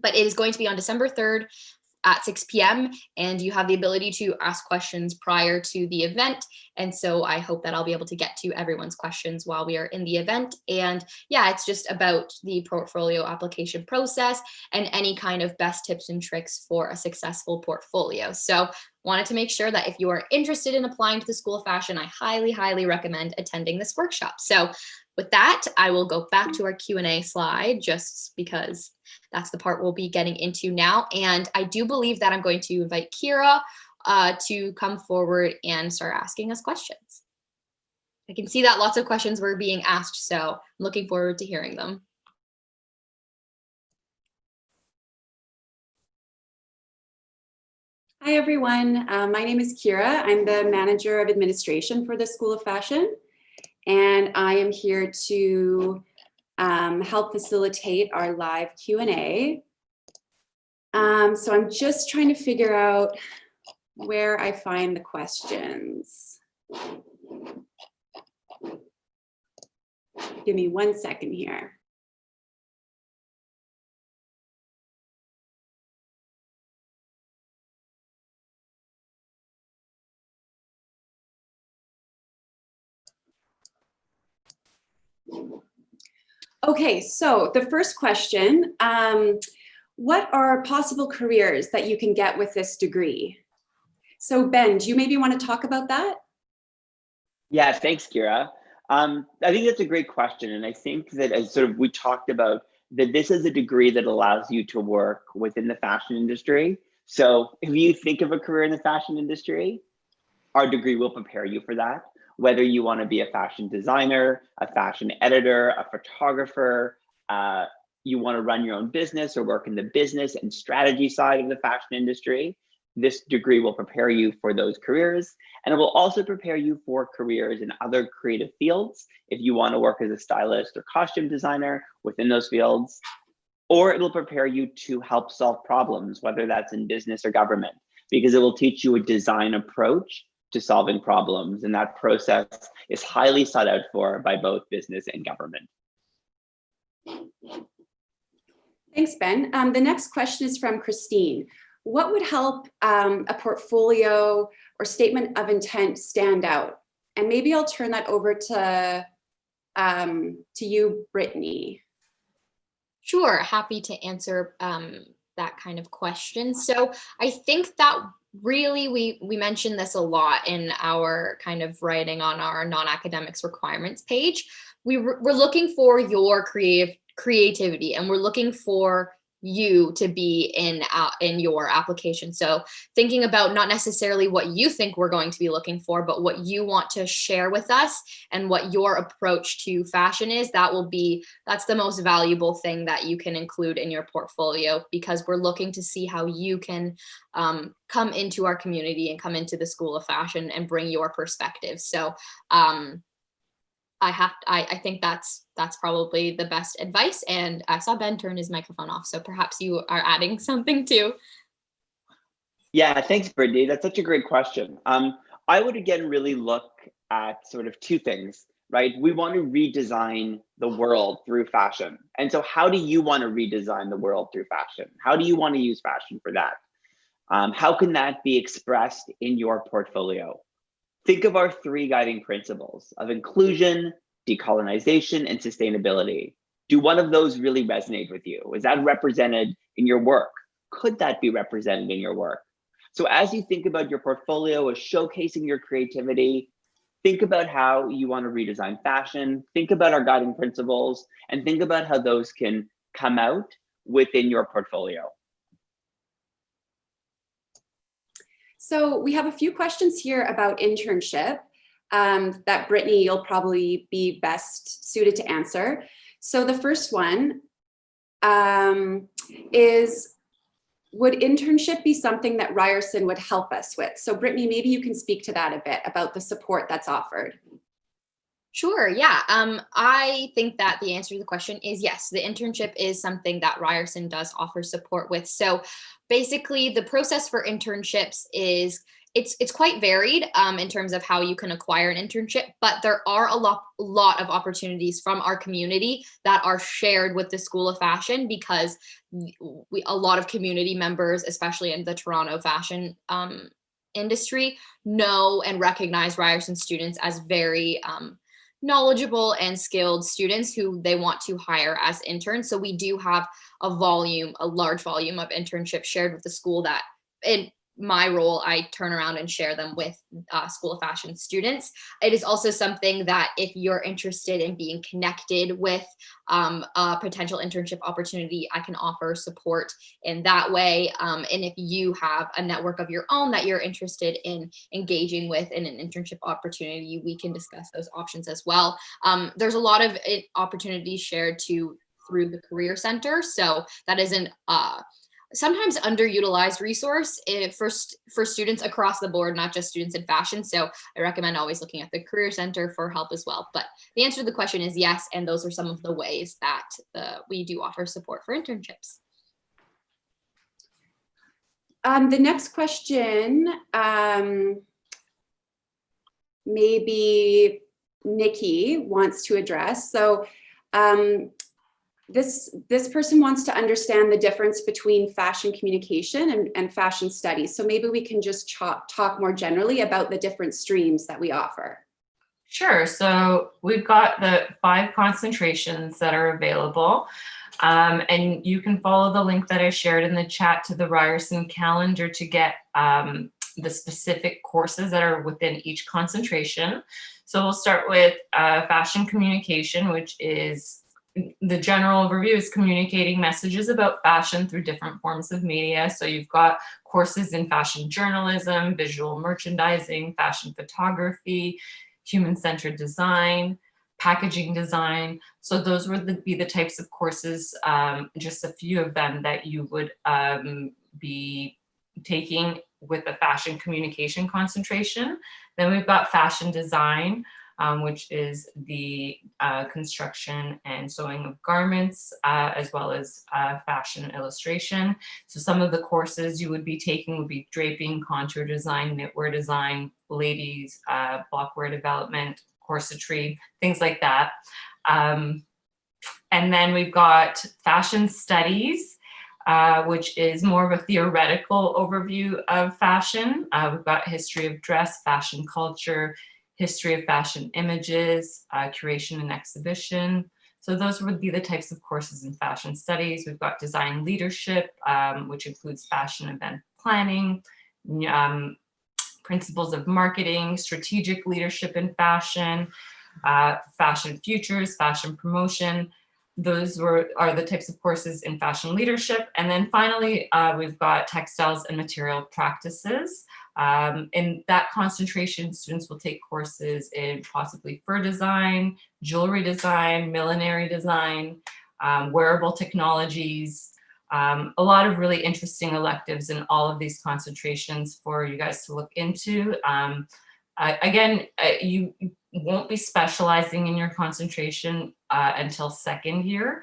but it is going to be on December 3rd at 6 p.m. and you have the ability to ask questions prior to the event. And so I hope that I'll be able to get to everyone's questions while we are in the event. And yeah, it's just about the portfolio application process and any kind of best tips and tricks for a successful portfolio. So wanted to make sure that if you are interested in applying to the School of Fashion, I highly, highly recommend attending this workshop. So with that, I will go back to our Q&A slide just because that's the part we'll be getting into now. And I do believe that I'm going to invite Kira to come forward and start asking us questions. I can see that lots of questions were being asked, so I'm looking forward to hearing them. Hi, everyone. My name is Kira. I'm the manager of administration for the School of Fashion, and I am here to help facilitate our live Q&A. So I'm just trying to figure out where I find the questions. Give me 1 second here. Okay, so the first question, what are possible careers that you can get with this degree? So Ben, do you maybe want to talk about that? Yeah, thanks, Kira. I think that's a great question. And I think that as sort of we talked about, that this is a degree that allows you to work within the fashion industry. So if you think of a career in the fashion industry, our degree will prepare you for that. Whether you want to be a fashion designer, a fashion editor, a photographer, you want to run your own business or work in the business and strategy side of the fashion industry, this degree will prepare you for those careers. And it will also prepare you for careers in other creative fields if you want to work as a stylist or costume designer within those fields. Or it'll prepare you to help solve problems, whether that's in business or government, because it will teach you a design approach to solving problems. And that process is highly sought out for by both business and government. Thanks, Ben. The next question is from Christine. What would help a portfolio or statement of intent stand out? And maybe I'll turn that over to you, Brittany. Sure, happy to answer that kind of question. So I think that really, we mentioned this a lot in our kind of writing on our non-academics requirements page. We're looking for your creativity, and we're looking for you to be in your application. So thinking about not necessarily what you think we're going to be looking for, but what you want to share with us and what your approach to fashion is, that's the most valuable thing that you can include in your portfolio, because we're looking to see how you can come into our community and come into the School of Fashion and bring your perspective. So I think that's probably the best advice. And I saw Ben turn his microphone off, so perhaps you are adding something too. Yeah, thanks, Brittany. That's such a great question. I would again really look at sort of two things, right? We want to redesign the world through fashion. And so how do you want to redesign the world through fashion? How do you want to use fashion for that? How can that be expressed in your portfolio? Think of our three guiding principles of inclusion, decolonization, and sustainability. Do one of those really resonate with you? Is that represented in your work? Could that be represented in your work? So as you think about your portfolio as showcasing your creativity, think about how you want to redesign fashion, think about our guiding principles, and think about how those can come out within your portfolio. So we have a few questions here about internship that Brittany, you'll probably be best suited to answer. So the first one is, would internship be something that Ryerson would help us with? So Brittany, maybe you can speak to that a bit about the support that's offered. Sure, yeah. I think that the answer to the question is yes. The internship is something that Ryerson does offer support with. So basically the process for internships is it's quite varied in terms of how you can acquire an internship, but there are a lot of opportunities from our community that are shared with the School of Fashion, because a lot of community members, especially in the Toronto fashion industry, know and recognize Ryerson students as very knowledgeable and skilled students who they want to hire as interns. So we do have a large volume of internships shared with the school that in my role, I turn around and share them with School of Fashion students. It is also something that if you're interested in being connected with a potential internship opportunity, I can offer support in that way. And if you have a network of your own that you're interested in engaging with in an internship opportunity, we can discuss those options as well. There's a lot of opportunities shared through the Career Center. So that isn't sometimes underutilized resource for students across the board, not just students in fashion. So I recommend always looking at the Career Center for help as well. But the answer to the question is yes, and those are some of the ways that we do offer support for internships. The next question, maybe Nikki wants to address. So this person wants to understand the difference between fashion communication and fashion studies. So maybe we can just talk more generally about the different streams that we offer. Sure. So we've got the 5 concentrations that are available. And you can follow the link that I shared in the chat to the Ryerson calendar to get the specific courses that are within each concentration. So we'll start with fashion communication, which is the general overview is communicating messages about fashion through different forms of media. So you've got courses in fashion journalism, visual merchandising, fashion photography, human-centered design, packaging design. So those would be the types of courses, just a few of them that you would be taking with a fashion communication concentration. Then we've got fashion design, which is the construction and sewing of garments, as well as fashion illustration. So some of the courses you would be taking would be draping, contour design, knitwear design, ladies, blockwear development, corsetry, things like that. And then we've got fashion studies, which is more of a theoretical overview of fashion. We've got history of dress, fashion culture, history of fashion images, curation and exhibition. So those would be the types of courses in fashion studies. We've got design leadership, which includes fashion event planning, principles of marketing, strategic leadership in fashion, fashion futures, fashion promotion. Those are the types of courses in fashion leadership. And then finally, we've got textiles and material practices. In that concentration, students will take courses in possibly fur design, jewelry design, millinery design, wearable technologies, a lot of really interesting electives in all of these concentrations for you guys to look into. Again, you won't be specializing in your concentration until second year,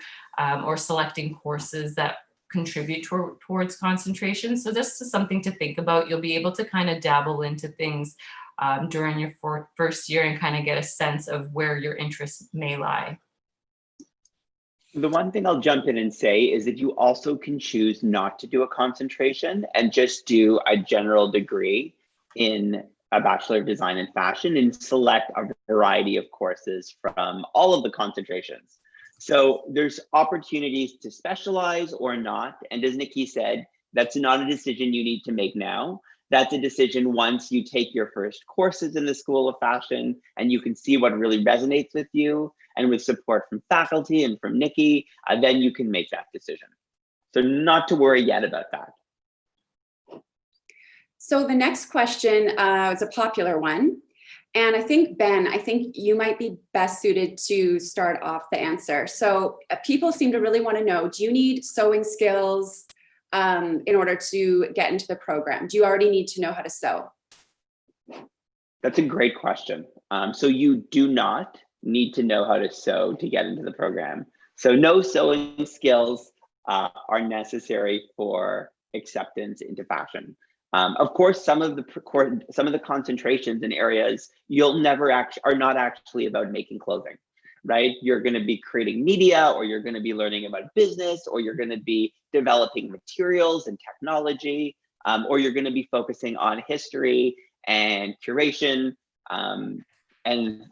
or selecting courses that contribute towards concentration. So this is something to think about. You'll be able to kind of dabble into things during your first year and kind of get a sense of where your interests may lie. The one thing I'll jump in and say is that you also can choose not to do a concentration and just do a general degree in a Bachelor of Design and Fashion and select a variety of courses from all of the concentrations. So there's opportunities to specialize or not. And as Nikki said, that's not a decision you need to make now. That's a decision once you take your first courses in the School of Fashion and you can see what really resonates with you, and with support from faculty and from Nikki, then you can make that decision. So not to worry yet about that. So the next question is a popular one. And I think, Ben, you might be best suited to start off the answer. So people seem to really want to know, do you need sewing skills in order to get into the program? Do you already need to know how to sew? That's a great question. So you do not need to know how to sew to get into the program. So no sewing skills are necessary for acceptance into fashion. Of course, some of the concentrations in areas are not actually about making clothing, right? You're going to be creating media, or you're going to be learning about business, or you're going to be developing materials and technology, or you're going to be focusing on history and curation and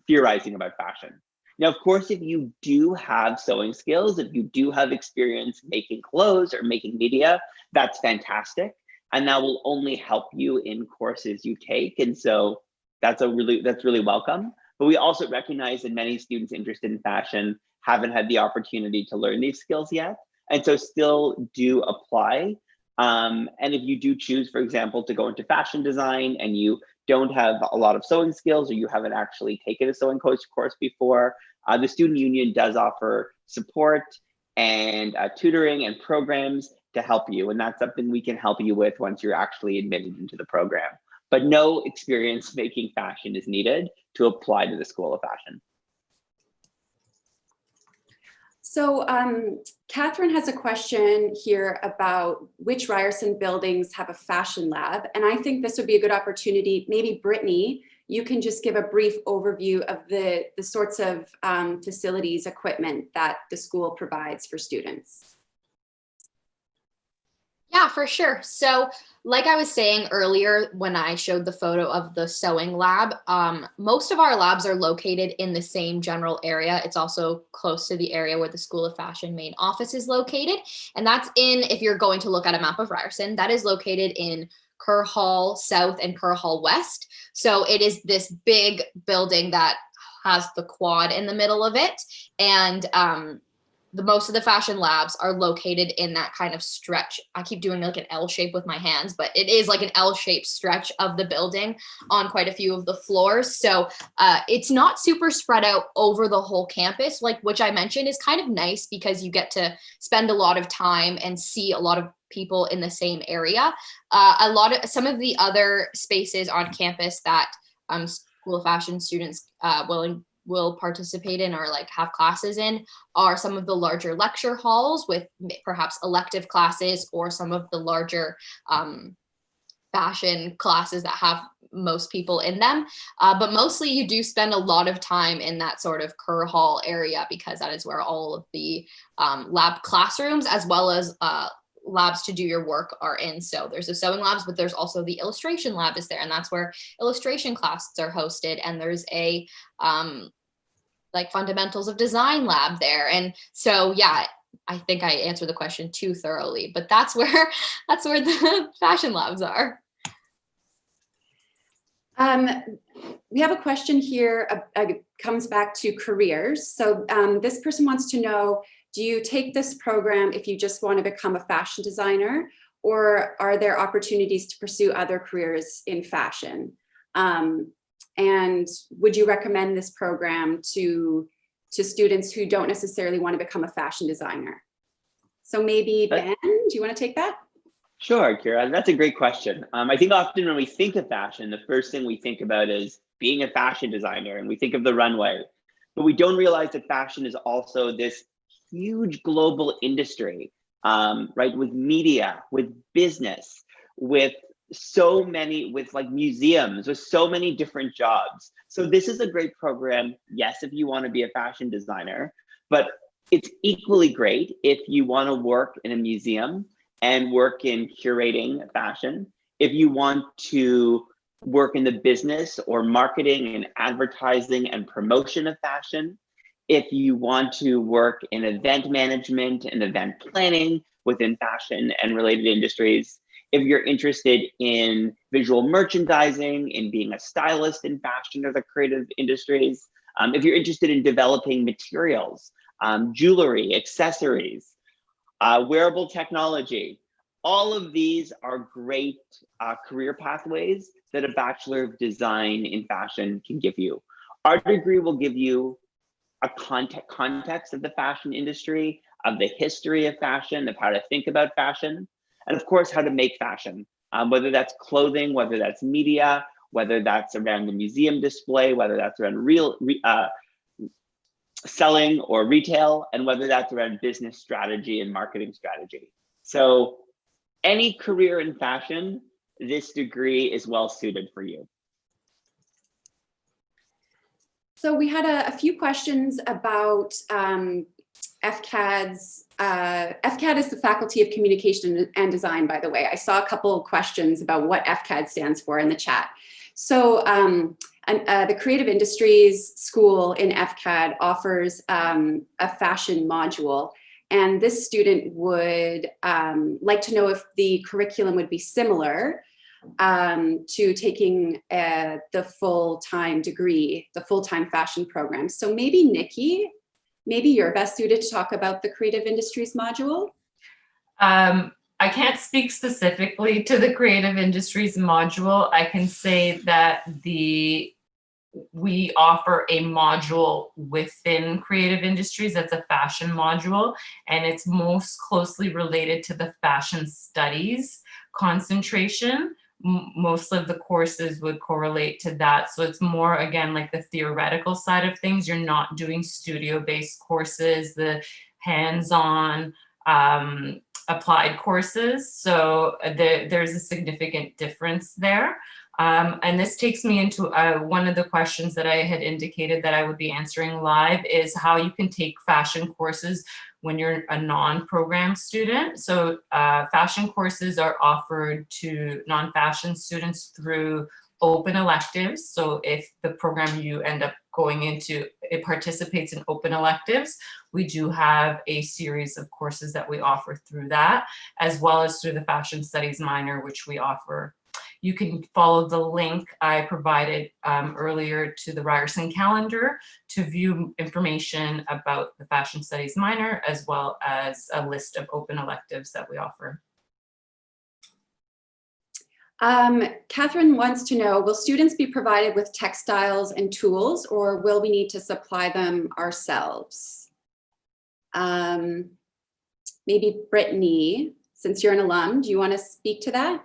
theorizing about fashion. Now, of course, if you do have sewing skills, if you do have experience making clothes or making media, that's fantastic. And that will only help you in courses you take. And so that's really welcome. But we also recognize that many students interested in fashion haven't had the opportunity to learn these skills yet. And so still do apply. And if you do choose, for example, to go into fashion design and you don't have a lot of sewing skills, or you haven't actually taken a sewing course before, the Student Union does offer support and tutoring and programs to help you. And that's something we can help you with once you're actually admitted into the program. But no experience making fashion is needed to apply to the School of Fashion. So Catherine has a question here about which Ryerson buildings have a fashion lab. And I think this would be a good opportunity. Maybe Brittany, you can just give a brief overview of the sorts of facilities, equipment that the school provides for students. Yeah, for sure. So like I was saying earlier, when I showed the photo of the sewing lab, most of our labs are located in the same general area. It's also close to the area where the School of Fashion main office is located. And that's if you're going to look at a map of Ryerson, that is located in Kerr Hall South and Kerr Hall West. So it is this big building that has the quad in the middle of it. And most of the fashion labs are located in that kind of stretch. I keep doing like an L shape with my hands, but it is like an L-shaped stretch of the building on quite a few of the floors. So it's not super spread out over the whole campus, which I mentioned is kind of nice because you get to spend a lot of time and see a lot of people in the same area. Some of the other spaces on campus that School of Fashion students will participate in or have classes in are some of the larger lecture halls with perhaps elective classes, or some of the larger fashion classes that have most people in them. But mostly you do spend a lot of time in that sort of Kerr Hall area, because that is where all of the lab classrooms as well as labs to do your work are in. So there's the sewing labs, but there's also the illustration lab is there, and that's where illustration classes are hosted. And there's a fundamentals of design lab there. And so, yeah, I think I answered the question too thoroughly, but that's where the fashion labs are. We have a question here, comes back to careers. So this person wants to know, do you take this program if you just want to become a fashion designer, or are there opportunities to pursue other careers in fashion? And would you recommend this program to students who don't necessarily want to become a fashion designer? So maybe Ben, do you want to take that? Sure, Kira, that's a great question. I think often when we think of fashion, the first thing we think about is being a fashion designer, and we think of the runway, but we don't realize that fashion is also this huge global industry, right? With media, with business, with so many, with like museums, with so many different jobs. So this is a great program, yes, if you want to be a fashion designer, but it's equally great if you want to work in a museum and work in curating fashion. If you want to work in the business or marketing and advertising and promotion of fashion, if you want to work in event management and event planning within fashion and related industries, if you're interested in visual merchandising, in being a stylist in fashion or the creative industries, if you're interested in developing materials, jewelry, accessories, wearable technology, all of these are great career pathways that a Bachelor of Design in Fashion can give you. Our degree will give you a context of the fashion industry, of the history of fashion, of how to think about fashion, and of course, how to make fashion, whether that's clothing, whether that's media, whether that's around the museum display, whether that's around selling or retail, and whether that's around business strategy and marketing strategy. So any career in fashion, this degree is well suited for you. So we had a few questions about FCAD's. FCAD is the Faculty of Communication and Design, by the way. I saw a couple of questions about what FCAD stands for in the chat. So the Creative Industries School in FCAD offers a fashion module. And this student would like to know if the curriculum would be similar to taking the full-time degree, the full-time fashion program. So maybe Nikki, maybe you're best suited to talk about the Creative Industries module. I can't speak specifically to the Creative Industries module. I can say that we offer a module within Creative Industries that's a fashion module, and it's most closely related to the fashion studies concentration. Most of the courses would correlate to that. So it's more, again, like the theoretical side of things. You're not doing studio-based courses, the hands-on applied courses. So there's a significant difference there. And this takes me into one of the questions that I had indicated that I would be answering live, is how you can take fashion courses when you're a non-program student. So fashion courses are offered to non-fashion students through open electives. So if the program you end up going into, it participates in open electives, we do have a series of courses that we offer through that, as well as through the fashion studies minor, which we offer. You can follow the link I provided earlier to the Ryerson calendar to view information about the fashion studies minor, as well as a list of open electives that we offer. Catherine wants to know, will students be provided with textiles and tools, or will we need to supply them ourselves? Maybe Brittany, since you're an alum, do you want to speak to that?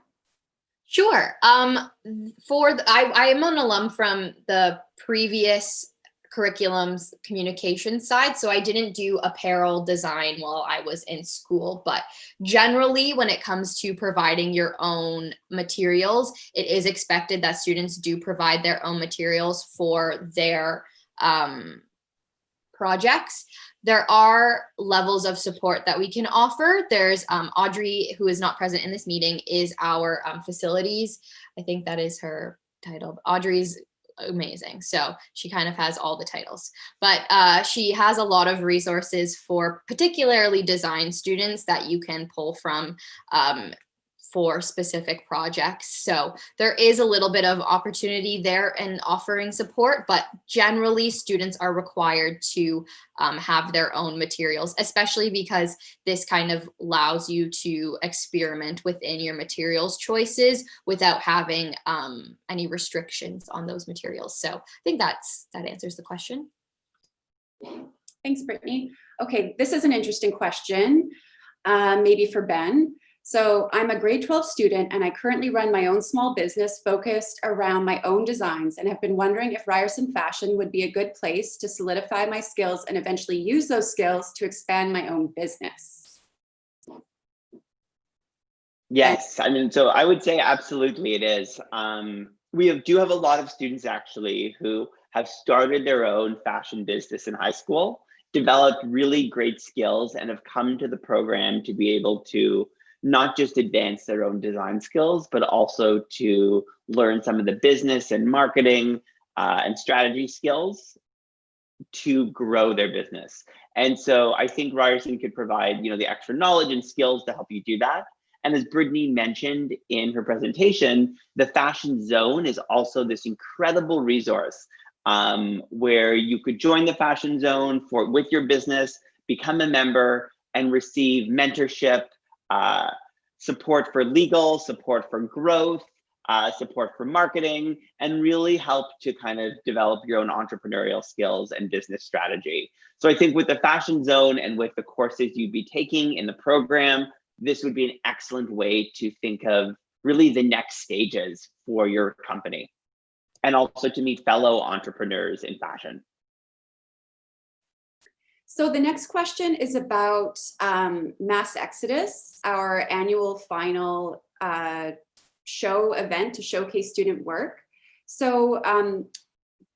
Sure. I am an alum from the previous curriculum's communication side, so I didn't do apparel design while I was in school, but generally when it comes to providing your own materials, it is expected that students do provide their own materials for their projects. There are levels of support that we can offer. There's Audrey, who is not present in this meeting, is our facilities. I think that is her title. Audrey's amazing. So she kind of has all the titles, but she has a lot of resources for particularly design students that you can pull from for specific projects. So there is a little bit of opportunity there in offering support, but generally students are required to have their own materials, especially because this kind of allows you to experiment within your materials choices without having any restrictions on those materials. So I think that answers the question. Thanks, Brittany. Okay, this is an interesting question, maybe for Ben. So I'm a grade 12 student and I currently run my own small business focused around my own designs and have been wondering if Ryerson Fashion would be a good place to solidify my skills and eventually use those skills to expand my own business. Yes, I mean, so I would say absolutely it is. We do have a lot of students actually who have started their own fashion business in high school, developed really great skills, and have come to the program to be able to not just advance their own design skills, but also to learn some of the business and marketing and strategy skills to grow their business. And so I think Ryerson could provide, the extra knowledge and skills to help you do that. And as Brittany mentioned in her presentation, the Fashion Zone is also this incredible resource where you could join the Fashion Zone with your business, become a member, and receive mentorship, support for legal, support for growth, support for marketing, and really help to kind of develop your own entrepreneurial skills and business strategy. So I think with the Fashion Zone and with the courses you'd be taking in the program, this would be an excellent way to think of really the next stages for your company, and also to meet fellow entrepreneurs in fashion. So the next question is about Mass Exodus, our annual final show event to showcase student work. So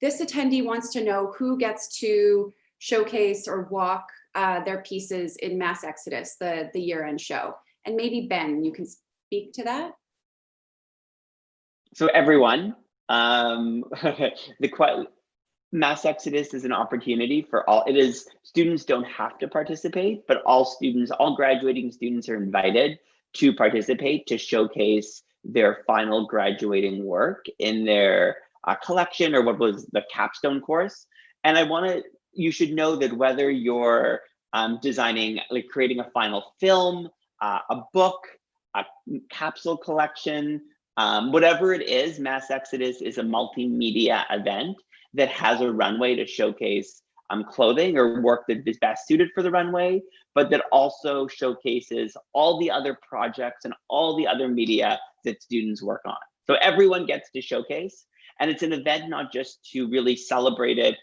this attendee wants to know who gets to showcase or walk their pieces in Mass Exodus, the year-end show. And maybe Ben, you can speak to that. So everyone, Mass Exodus is an opportunity for all. Students don't have to participate, but all graduating students are invited to participate, to showcase their final graduating work in their collection, or what was the capstone course. And you should know that whether you're designing, like creating a final film, a book, a capsule collection, whatever it is, Mass Exodus is a multimedia event that has a runway to showcase clothing or work that is best suited for the runway, but that also showcases all the other projects and all the other media that students work on. So everyone gets to showcase, and it's an event not just to really celebrate it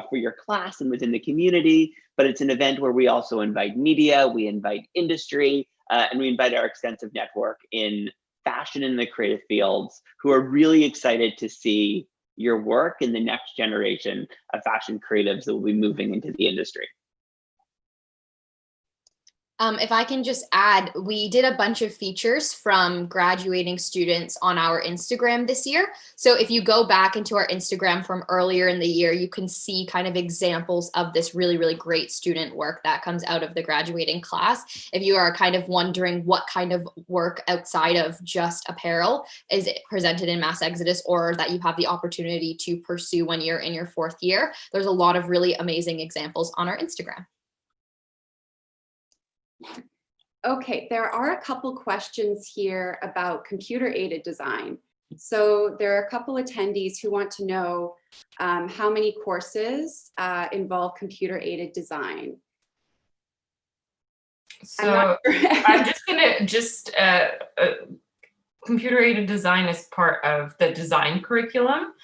for your class and within the community, but it's an event where we also invite media, we invite industry, and we invite our extensive network in fashion and the creative fields who are really excited to see your work in the next generation of fashion creatives that will be moving into the industry. If I can just add, we did a bunch of features from graduating students on our Instagram this year. So if you go back into our Instagram from earlier in the year, you can see kind of examples of this really, really great student work that comes out of the graduating class. If you are kind of wondering what kind of work outside of just apparel is presented in Mass Exodus, or that you have the opportunity to pursue when you're in your fourth year, there's a lot of really amazing examples on our Instagram. Okay, there are a couple questions here about computer-aided design. So there are a couple attendees who want to know how many courses involve computer-aided design. So I'm just gonna computer-aided design is part of the design curriculum.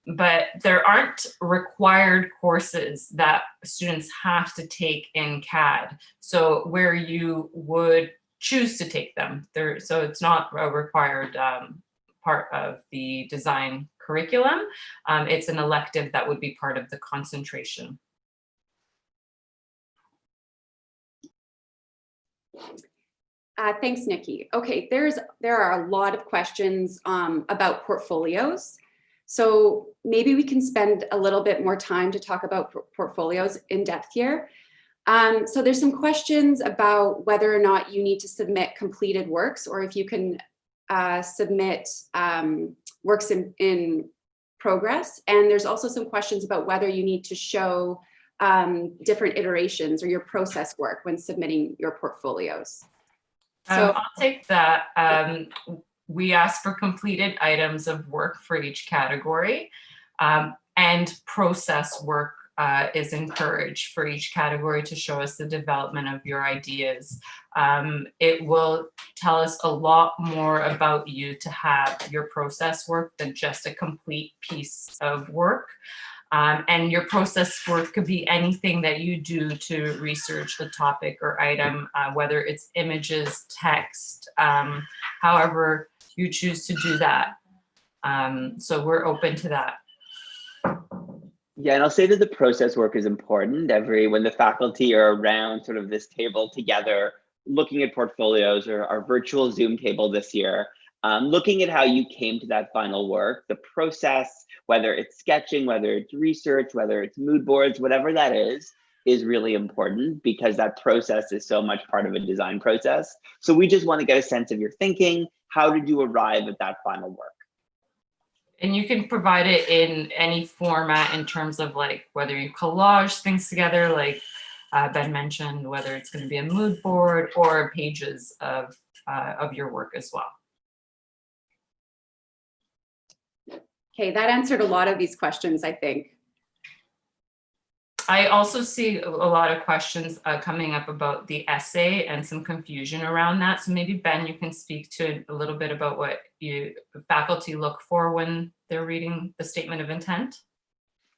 But there aren't required courses that students have to take in CAD. So where you would choose to take them, so it's not a required part of the design curriculum. It's an elective that would be part of the concentration. Thanks, Nikki. Okay, there are a lot of questions about portfolios. So maybe we can spend a little bit more time to talk about portfolios in depth here. So there's some questions about whether or not you need to submit completed works, or if you can submit works in progress. And there's also some questions about whether you need to show different iterations or your process work when submitting your portfolios. So I'll take that. We ask for completed items of work for each category, and process work is encouraged for each category to show us the development of your ideas. It will tell us a lot more about you to have your process work than just a complete piece of work. And your process work could be anything that you do to research the topic or item, whether it's images, text, however you choose to do that. So we're open to that. Yeah, and I'll say that the process work is important. When the faculty are around sort of this table together, looking at portfolios, or our virtual Zoom table this year, looking at how you came to that final work, the process, whether it's sketching, whether it's research, whether it's mood boards, whatever that is really important, because that process is so much part of a design process. So we just want to get a sense of your thinking. How did you arrive at that final work? And you can provide it in any format in terms of like whether you collage things together, like Ben mentioned, whether it's going to be a mood board or pages of your work as well. okay, that answered a lot of these questions, I think. I also see a lot of questions coming up about the essay and some confusion around that. So maybe Ben, you can speak to a little bit about what the faculty look for when they're reading the statement of intent.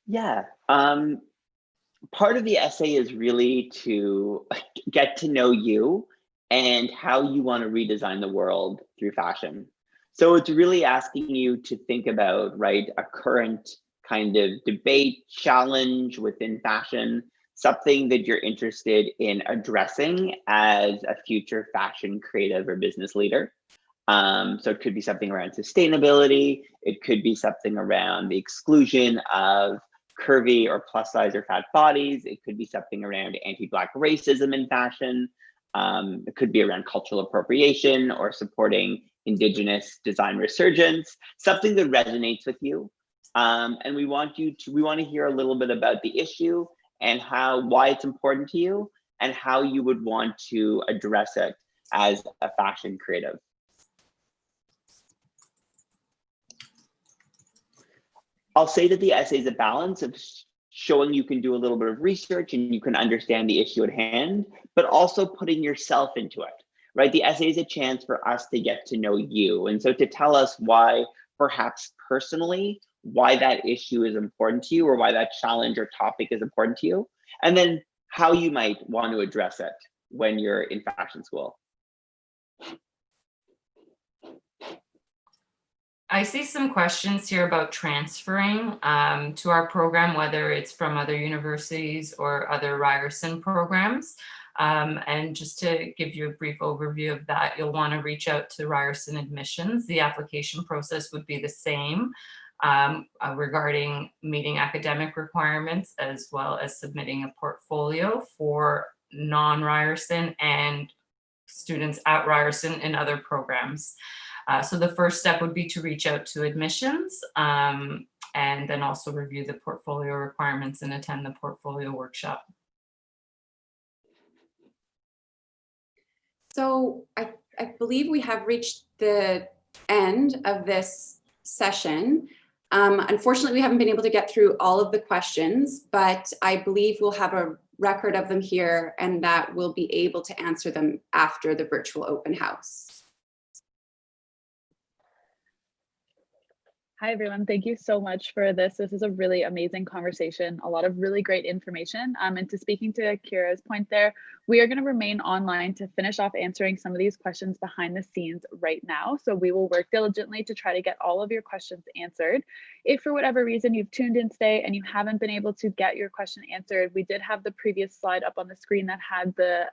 Yeah, part of the essay is really to get to know you and how you want to redesign the world through fashion. So it's really asking you to think about, right, a current kind of debate, challenge within fashion, something that you're interested in addressing as a future fashion creative or business leader. So it could be something around sustainability. It could be something around the exclusion of curvy or plus size or fat bodies. It could be something around anti-Black racism in fashion. It could be around cultural appropriation or supporting Indigenous design resurgence, something that resonates with you. And we want to hear a little bit about the issue and why it's important to you and how you would want to address it as a fashion creative. I'll say that the essay is a balance of showing you can do a little bit of research and you can understand the issue at hand, but also putting yourself into it, right? The essay is a chance for us to get to know you. And so to tell us why, perhaps personally, why that issue is important to you or why that challenge or topic is important to you, and then how you might want to address it when you're in fashion school. I see some questions here about transferring to our program, whether it's from other universities or other Ryerson programs. And just to give you a brief overview of that, you'll want to reach out to Ryerson admissions. The application process would be the same regarding meeting academic requirements, as well as submitting a portfolio for non-Ryerson and students at Ryerson and other programs. So the first step would be to reach out to admissions and then also review the portfolio requirements and attend the portfolio workshop. So I believe we have reached the end of this session. Unfortunately, we haven't been able to get through all of the questions, but I believe we'll have a record of them here and that we'll be able to answer them after the virtual open house. Hi, everyone. Thank you so much for this. This is a really amazing conversation, a lot of really great information. And to speaking to Kira's point there, we are going to remain online to finish off answering some of these questions behind the scenes right now. So we will work diligently to try to get all of your questions answered. If for whatever reason you've tuned in today and you haven't been able to get your question answered, we did have the previous slide up on the screen that had the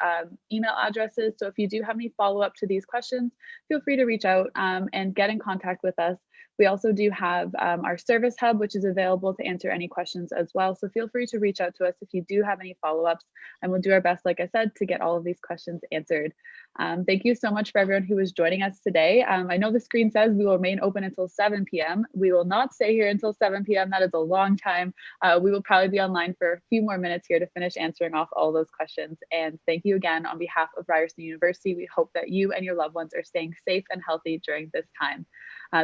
email addresses. So if you do have any follow-up to these questions, feel free to reach out and get in contact with us. We also do have our service hub, which is available to answer any questions as well. So feel free to reach out to us if you do have any follow-ups, and we'll do our best, like I said, to get all of these questions answered. Thank you so much for everyone who is joining us today. I know the screen says we will remain open until 7 p.m. We will not stay here until 7 p.m. That is a long time. We will probably be online for a few more minutes here to finish answering off all those questions. And thank you again on behalf of Ryerson University. We hope that you and your loved ones are staying safe and healthy during this time.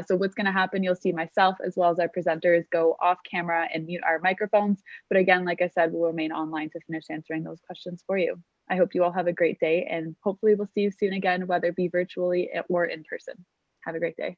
So what's going to happen, you'll see myself as well as our presenters go off camera and mute our microphones. But again, like I said, we'll remain online to finish answering those questions for you. I hope you all have a great day, and hopefully we'll see you soon again, whether it be virtually or in person. Have a great day.